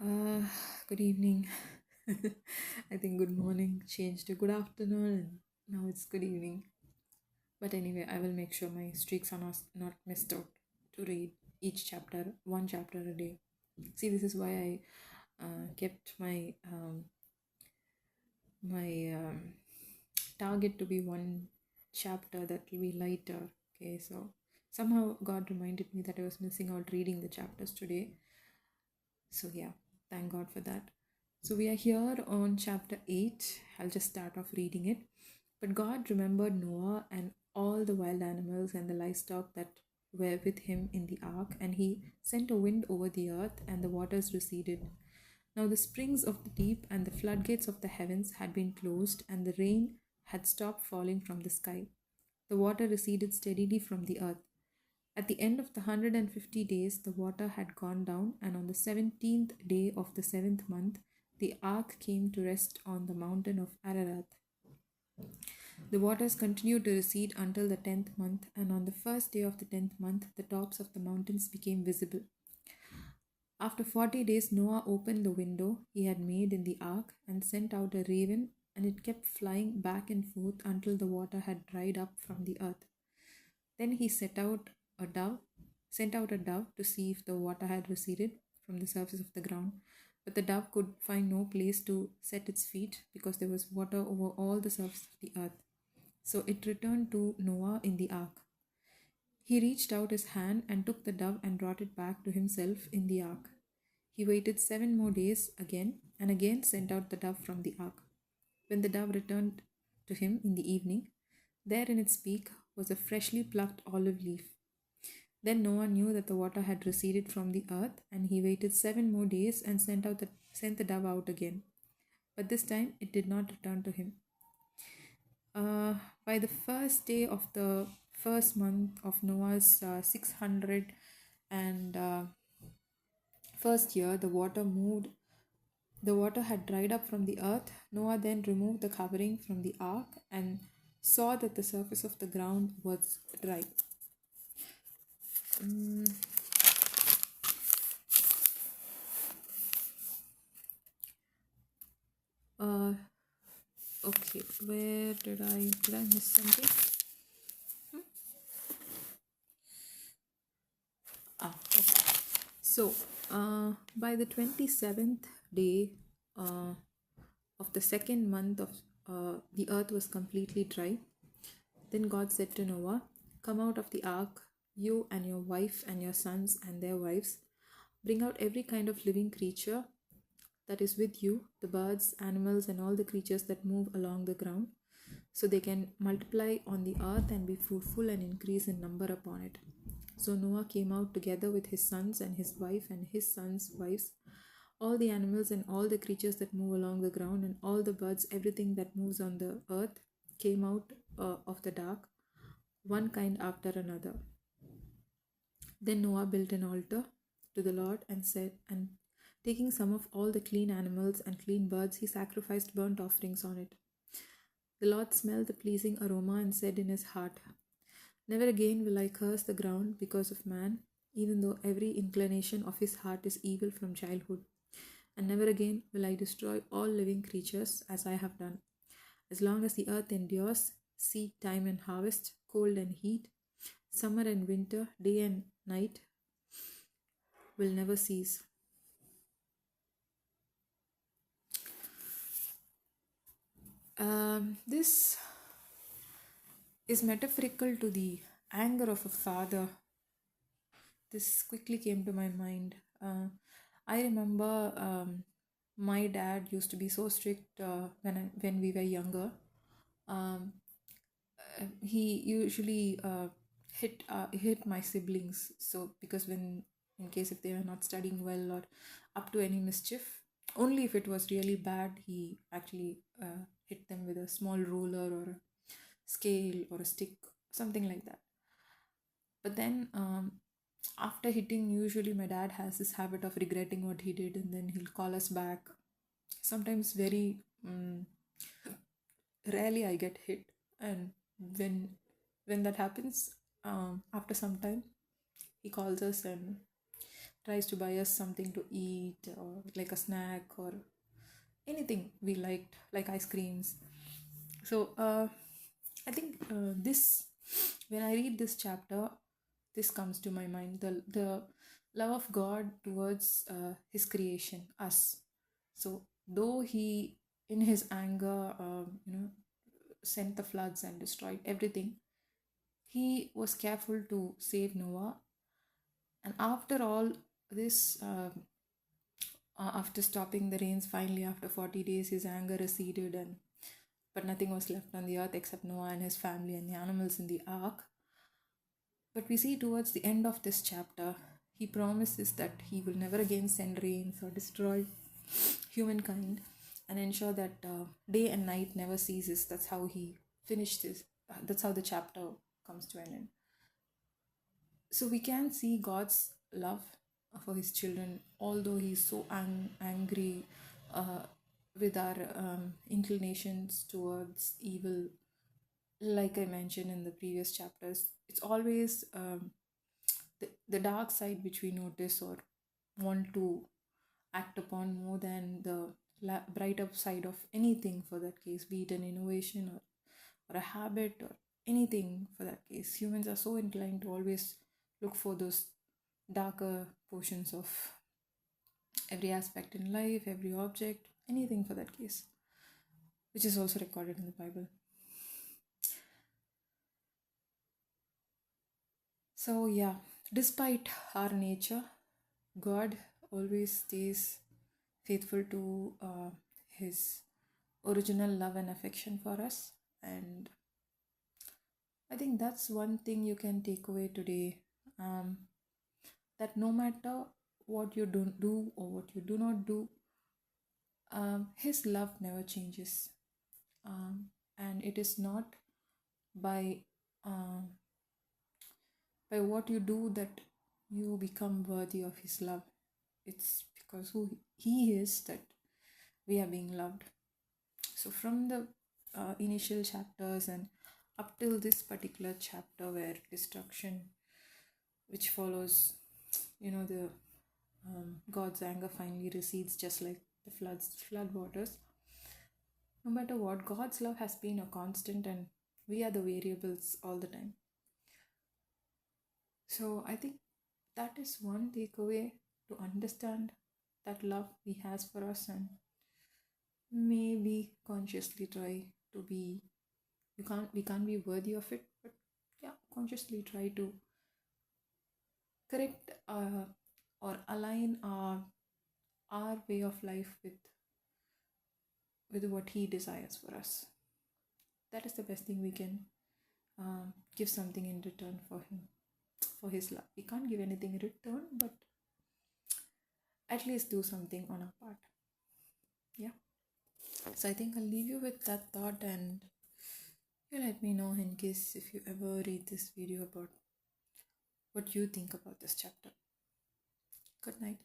Uh, Good evening. I think good morning changed to good afternoon, and now it's good evening. But anyway, I will make sure my streaks are not missed out to read each chapter, one chapter a day. See, this is why I kept my target to be one chapter that will be lighter. Okay, so somehow God reminded me that I was missing out reading the chapters today. So yeah, thank God for that. So we are here on chapter 8. I'll just start off reading it. But God remembered Noah and all the wild animals and the livestock that were with him in the ark, and he sent a wind over the earth, and the waters receded. Now the springs of the deep and the floodgates of the heavens had been closed, and the rain had stopped falling from the sky. The water receded steadily from the earth. At the end of the 150 days, the water had gone down, and on the 17th day of the seventh month, the ark came to rest on the mountain of Ararat. The waters continued to recede until the 10th month, and on the first day of the 10th month, the tops of the mountains became visible. After 40 days, Noah opened the window he had made in the ark and sent out a raven, and it kept flying back and forth until the water had dried up from the earth. Then he a dove, sent out a dove to see if the water had receded from the surface of the ground. But the dove could find no place to set its feet because there was water over all the surface of the earth. So it returned to Noah in the ark. He reached out his hand and took the dove and brought it back to himself in the ark. He waited 7 more days again and again sent out the dove from the ark. When the dove returned to him in the evening, there in its beak was a freshly plucked olive leaf. Then Noah knew that the water had receded from the earth, and he waited 7 more days and sent the dove out again. But this time it did not return to him. By the first day of the first month of Noah's 600 and first year, the water had dried up from the earth. Noah then removed the covering from the ark and saw that the surface of the ground was dry. Mm, uh, okay, where did I miss something? Okay. So, by the 27th day of the second month of the earth was completely dry. Then God said to Noah, "Come out of the ark, you and your wife and your sons and their wives. Bring out every kind of living creature that is with you, the birds, animals, and all the creatures that move along the ground, so they can multiply on the earth and be fruitful and increase in number upon it." So Noah came out together with his sons and his wife and his sons' wives, all the animals and all the creatures that move along the ground, and all the birds, everything that moves on the earth, came out of the dark, one kind after another. Then Noah built an altar to the Lord and said, and taking some of all the clean animals and clean birds, he sacrificed burnt offerings on it. The Lord smelled the pleasing aroma and said in his heart, "Never again will I curse the ground because of man, even though every inclination of his heart is evil from childhood. And never again will I destroy all living creatures as I have done. As long as the earth endures, seed time and harvest, cold and heat, summer and winter, day and night will never cease." This is metaphorical to the anger of a father. This quickly came to my mind. I remember my dad used to be so strict when we were younger. Um, he usually hit my siblings. So because when in case if they were not studying well or up to any mischief, only if it was really bad, he actually hit them with a small ruler or a scale or a stick, something like that. But then after hitting, usually my dad has this habit of regretting what he did, and then he'll call us back. Sometimes very rarely I get hit, and when that happens, after some time, he calls us and tries to buy us something to eat, or like a snack, or anything we liked, like ice creams. So I think this, when I read this chapter, this comes to my mind, the love of God towards His creation, us. So though He, in His anger, sent the floods and destroyed everything, He was careful to save Noah. And after all this, after stopping the rains, finally after 40 days, His anger receded, and but nothing was left on the earth except Noah and his family and the animals in the ark. But we see towards the end of this chapter, He promises that He will never again send rains or destroy humankind, and ensure that day and night never ceases. That's how He finished this. That's how the chapter comes to an end. So we can see God's love for His children, although He's so angry uh, with our inclinations towards evil. Like I mentioned in the previous chapters, it's always the dark side which we notice or want to act upon more than the brighter side of anything, for that case, be it an innovation or a habit or anything for that case. Humans are so inclined to always look for those darker portions of every aspect in life, every object, anything for that case, which is also recorded in the Bible. So, yeah, despite our nature, God always stays faithful to His original love and affection for us. And I think that's one thing you can take away today, that no matter what you don't do or what you do not do, His love never changes. And it is not by by what you do that you become worthy of His love. It's because who He is that we are being loved. So from the initial chapters and up till this particular chapter where destruction, which follows, the God's anger finally recedes, just like the flood waters. No matter what, God's love has been a constant, and we are the variables all the time. So I think that is one takeaway, to understand that love He has for us, and maybe consciously try to be. We can't be worthy of it, but yeah, consciously try to correct or align our way of life with what He desires for us. That is the best thing we can give something in return for Him, for His love. We can't give anything in return, but at least do something on our part. Yeah. So I think I'll leave you with that thought, and you let me know in case if you ever read this video about what you think about this chapter. Good night.